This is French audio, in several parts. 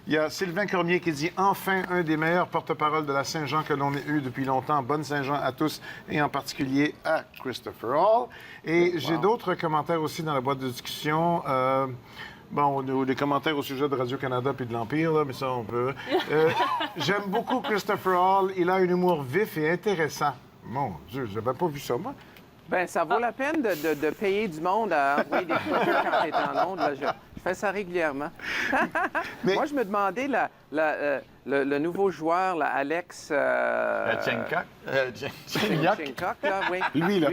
Il y a Sylvain Cormier qui dit « Enfin, un des meilleurs porte-parole de la Saint-Jean que l'on ait eu depuis longtemps. Bonne Saint-Jean à tous et en particulier à Christopher Hall. » Et j'ai d'autres commentaires aussi dans la boîte de discussion. Bon, des commentaires au sujet de Radio-Canada puis de l'Empire, là, mais ça, on peut. J'aime beaucoup Christopher Hall. Il a un humour vif et intéressant. Mon Dieu, j'avais pas vu ça, moi. Bien, ça vaut la peine de payer du monde à envoyer des photos quand tu es en ondes. Là, je fais ça régulièrement. Mais... Moi, je me demandais, le nouveau joueur, là, Alex... Chincock, là, oui. Lui, là.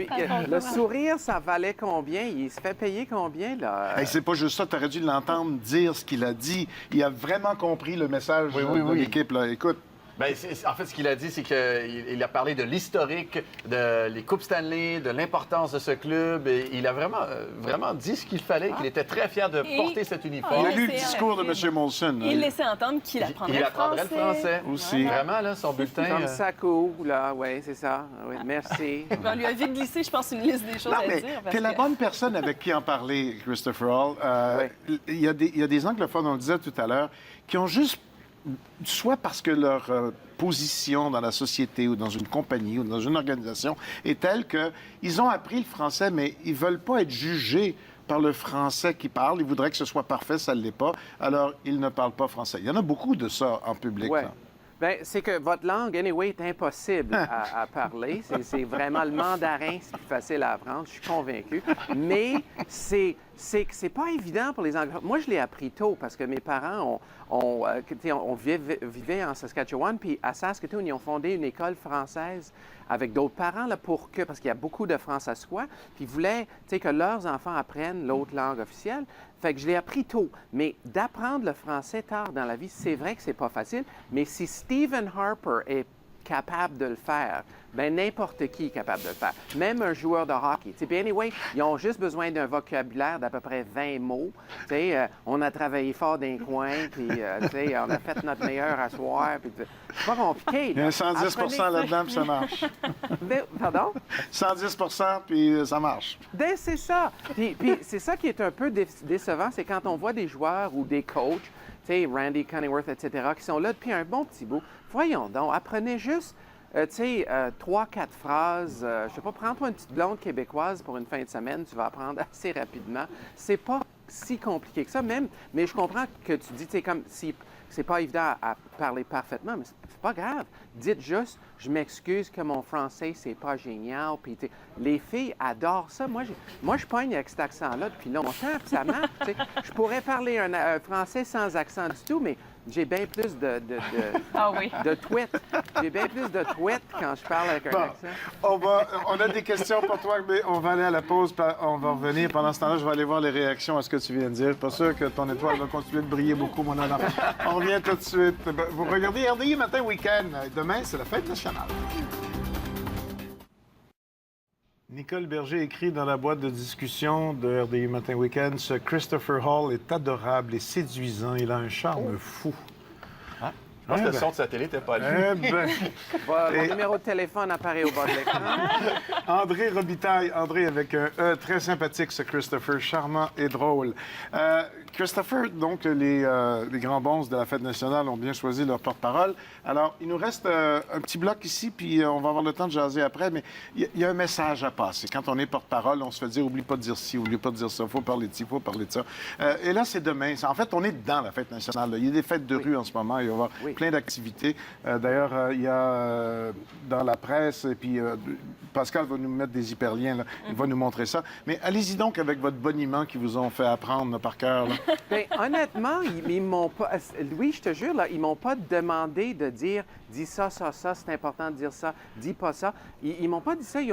Le sourire, ça valait combien? Il se fait payer combien, là? Hey, c'est pas juste ça. Tu aurais dû l'entendre dire ce qu'il a dit. Il a vraiment compris le message de l'équipe, là. Écoute. Bien, en fait, ce qu'il a dit, c'est qu'il a parlé de l'historique, de les Coupes Stanley, de l'importance de ce club. Et il a vraiment dit ce qu'il fallait, qu'il était très fier de porter cet uniforme. Il a lu le discours de M. Molson. Il laissait entendre qu'il apprendrait le français. Aussi. Vraiment, là, son bulletin. Comme ça coule, là, oui, c'est ça. Oui, merci. On lui a vite glissé, je pense, une liste des choses à dire. T'es la bonne personne avec qui en parler, Christopher Hall. Il y a des anglophones, on le disait tout à l'heure, qui ont juste soit parce que leur position dans la société ou dans une compagnie ou dans une organisation est telle qu'ils ont appris le français, mais ils ne veulent pas être jugés par le français qu'ils parlent. Ils voudraient que ce soit parfait, ça ne l'est pas. Alors, ils ne parlent pas français. Il y en a beaucoup de ça en public. Ouais. Bien, c'est que votre langue, anyway, est impossible à parler. C'est vraiment le mandarin, c'est plus facile à apprendre, je suis convaincu. Mais c'est pas évident pour les anglophones. Moi, je l'ai appris tôt parce que mes parents vivaient en Saskatchewan, puis à Saskatoon, ils ont fondé une école française avec d'autres parents là, parce qu'il y a beaucoup de François, puis ils voulaient que leurs enfants apprennent l'autre langue officielle. Fait que je l'ai appris tôt. Mais d'apprendre le français tard dans la vie, c'est vrai que c'est pas facile, mais si Stephen Harper est capable de le faire, bien, n'importe qui est capable de le faire. Même un joueur de hockey. Puis anyway, ils ont juste besoin d'un vocabulaire d'à peu près 20 mots. On a travaillé fort d'un coin, puis on a fait notre meilleur à soir. C'est pas compliqué. Il y a un 110 là-dedans, puis ça marche. Pardon? 110 puis ça marche. Ben, c'est ça. Puis c'est ça qui est un peu décevant, c'est quand on voit des joueurs ou des coachs, Randy Cunningworth, etc., qui sont là depuis un bon petit bout. Voyons donc, apprenez juste, 3-4 phrases. Je sais pas, prends-toi une petite blonde québécoise pour une fin de semaine, tu vas apprendre assez rapidement. C'est pas si compliqué que ça, même. Mais je comprends que tu dis, comme si c'est pas évident à parler parfaitement, mais c'est pas grave. Dites juste, je m'excuse que mon français, c'est pas génial. Puis, les filles adorent ça. Moi, je pogne avec cet accent-là depuis longtemps, puis ça marche. Je pourrais parler un français sans accent du tout, mais j'ai bien plus de tweets. J'ai bien plus de tweets quand je parle avec un accent. On a des questions pour toi, mais on va aller à la pause, on va revenir. Pendant ce temps-là, je vais aller voir les réactions à ce que tu viens de dire. Pas sûr que ton étoile va continuer de briller beaucoup, mon enfant. On revient tout de suite. Vous regardez RDI Matin Week-end. Demain, c'est la fête nationale. Nicole Berger écrit dans la boîte de discussion de RDI Matin Week-end, ce Christopher Hall est adorable et séduisant. Il a un charme fou. Je pense que le son de sa télé n'était pas là. Mon numéro de téléphone apparaît au bas de l'écran. André Robitaille. André avec un E. Très sympathique, ce Christopher. Charmant et drôle. Christopher, donc, les grands bons de la Fête nationale ont bien choisi leur porte-parole. Alors, il nous reste un petit bloc ici, puis on va avoir le temps de jaser après, mais il y a un message à passer. Quand on est porte-parole, on se fait dire, oublie pas de dire ci, oublie pas de dire ça, il faut parler de ci, il faut parler de ça. Et là, c'est demain. En fait, on est dans la Fête nationale. Là. Il y a des fêtes de rue en ce moment. Il va y avoir plein d'activités. D'ailleurs, il y a dans la presse, et puis Pascal va nous mettre des hyperliens, là. Il va nous montrer ça. Mais allez-y donc avec votre boniment qu'ils vous ont fait apprendre là, par cœur. Bien, honnêtement, ils m'ont pas... Louis, je te jure, là, ils m'ont pas demandé de dire « dis ça, ça, ça, c'est important de dire ça, dis pas ça ». Ils m'ont pas dit ça, ils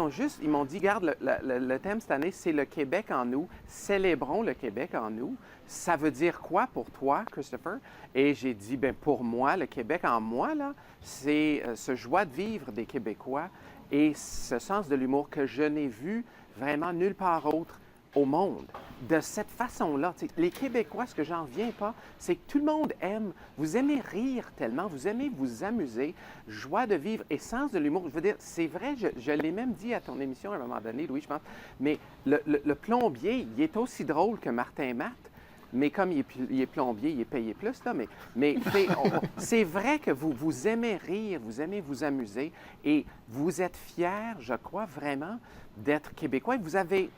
m'ont dit « Regarde, le thème cette année, c'est le Québec en nous. Célébrons le Québec en nous. Ça veut dire quoi pour toi, Christopher? » Et j'ai dit, bien, pour moi, le Québec en moi, là, c'est ce joie de vivre des Québécois et ce sens de l'humour que je n'ai vu vraiment nulle part autre au monde. De cette façon-là, les Québécois, ce que j'en reviens pas, c'est que tout le monde aime, vous aimez rire tellement, vous aimez vous amuser, joie de vivre et sens de l'humour. Je veux dire, c'est vrai, je l'ai même dit à ton émission à un moment donné, Louis, je pense, mais le plombier, il est aussi drôle que Martin Matt. mais comme il est plombier, il est payé plus, là, mais c'est vrai que vous aimez rire, vous aimez vous amuser et vous êtes fiers, je crois vraiment, d'être Québécois. Vous avez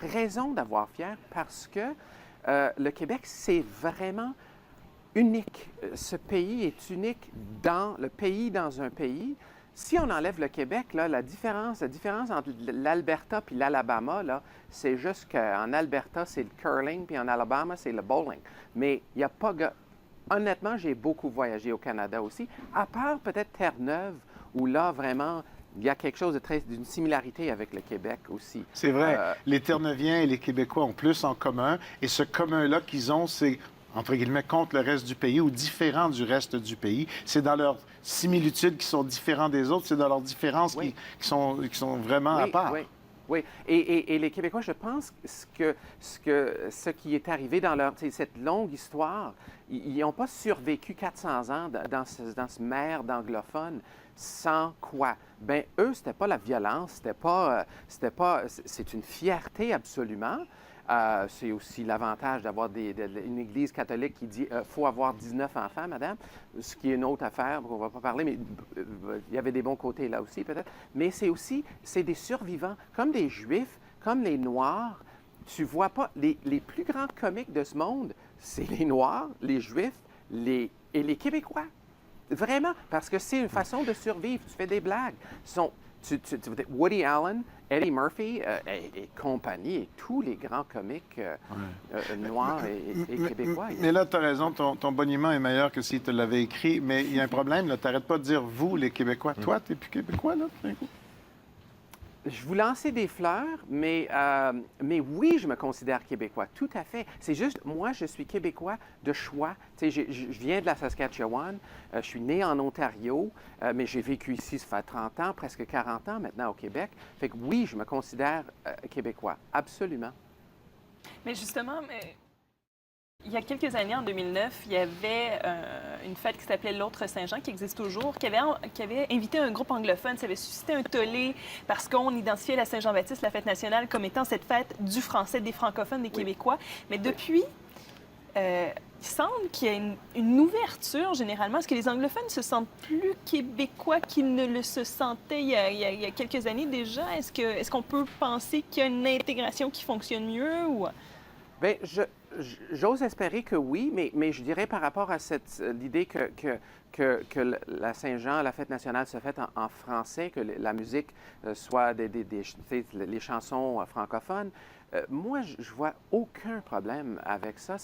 raison d'avoir fier parce que le Québec, c'est vraiment unique. Ce pays est unique dans le pays dans un pays. Si on enlève le Québec, là, la différence entre l'Alberta et l'Alabama, là, c'est juste qu'en Alberta, c'est le curling, puis en Alabama, c'est le bowling. Mais il n'y a pas... Honnêtement, j'ai beaucoup voyagé au Canada aussi, à part peut-être Terre-Neuve, où là, vraiment, il y a quelque chose d'une similarité avec le Québec aussi. C'est vrai. Les Terre-Neuviens et les Québécois ont plus en commun. Et ce commun-là qu'ils ont, c'est, entre guillemets, contre le reste du pays ou différent du reste du pays. C'est dans leurs similitudes qui sont différents des autres. C'est dans leurs différences qui sont vraiment à part. Oui. Oui, et les Québécois, je pense que ce qui est arrivé dans cette longue histoire, ils n'ont pas survécu 400 ans dans ce mer d'anglophones sans quoi? Bien, eux, c'était pas la violence, c'est une fierté absolument. C'est aussi l'avantage d'avoir une Église catholique qui dit faut avoir 19 enfants, madame, ce qui est une autre affaire, on ne va pas parler, mais il y avait des bons côtés là aussi, peut-être. Mais c'est des survivants, comme des Juifs, comme les Noirs. Tu vois pas, les plus grands comiques de ce monde, c'est les Noirs, les Juifs et les Québécois. Vraiment, parce que c'est une façon de survivre. Tu fais des blagues. Woody Allen, Eddie Murphy et compagnie, et tous les grands comiques noirs et québécois. Mais là, tu as raison, ton boniment est meilleur que s'il te l'avait écrit, mais il y a un problème, tu n'arrêtes pas de dire « vous, les Québécois ». Toi, tu n'es plus Québécois, là, tout d'un coup? Je vous lançais des fleurs, mais oui, je me considère Québécois, tout à fait. C'est juste, moi, je suis Québécois de choix. Tu sais, je viens de la Saskatchewan, je suis né en Ontario, mais j'ai vécu ici, ça fait 30 ans, presque 40 ans maintenant au Québec. Fait que oui, je me considère Québécois, absolument. Mais justement, il y a quelques années, en 2009, il y avait une fête qui s'appelait l'Autre Saint-Jean, qui existe toujours, qui avait invité un groupe anglophone. Ça avait suscité un tollé parce qu'on identifiait la Saint-Jean-Baptiste, la fête nationale, comme étant cette fête du français, des francophones, des Québécois. Mais depuis, il semble qu'il y a une ouverture, généralement. Est-ce que les anglophones se sentent plus québécois qu'ils ne le se sentaient il y a quelques années déjà? Est-ce qu'on peut penser qu'il y a une intégration qui fonctionne mieux? Ou... Bien, j'ose espérer que oui, mais je dirais par rapport à l'idée que la Saint-Jean, la fête nationale, se fait en français, que la musique soit les chansons francophones, moi, je vois aucun problème avec ça.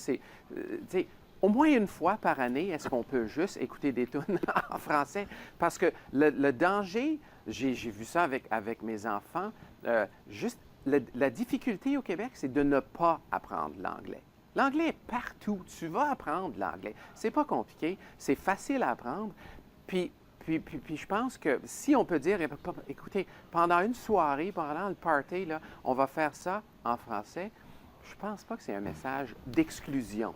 Au moins une fois par année, est-ce qu'on peut juste écouter des tunes en français? Parce que le danger, j'ai vu ça avec mes enfants, juste la difficulté au Québec, c'est de ne pas apprendre l'anglais. L'anglais est partout. Tu vas apprendre l'anglais. C'est pas compliqué. C'est facile à apprendre. Puis je pense que si on peut dire, écoutez, pendant une soirée, pendant le party, là, on va faire ça en français, je pense pas que c'est un message d'exclusion.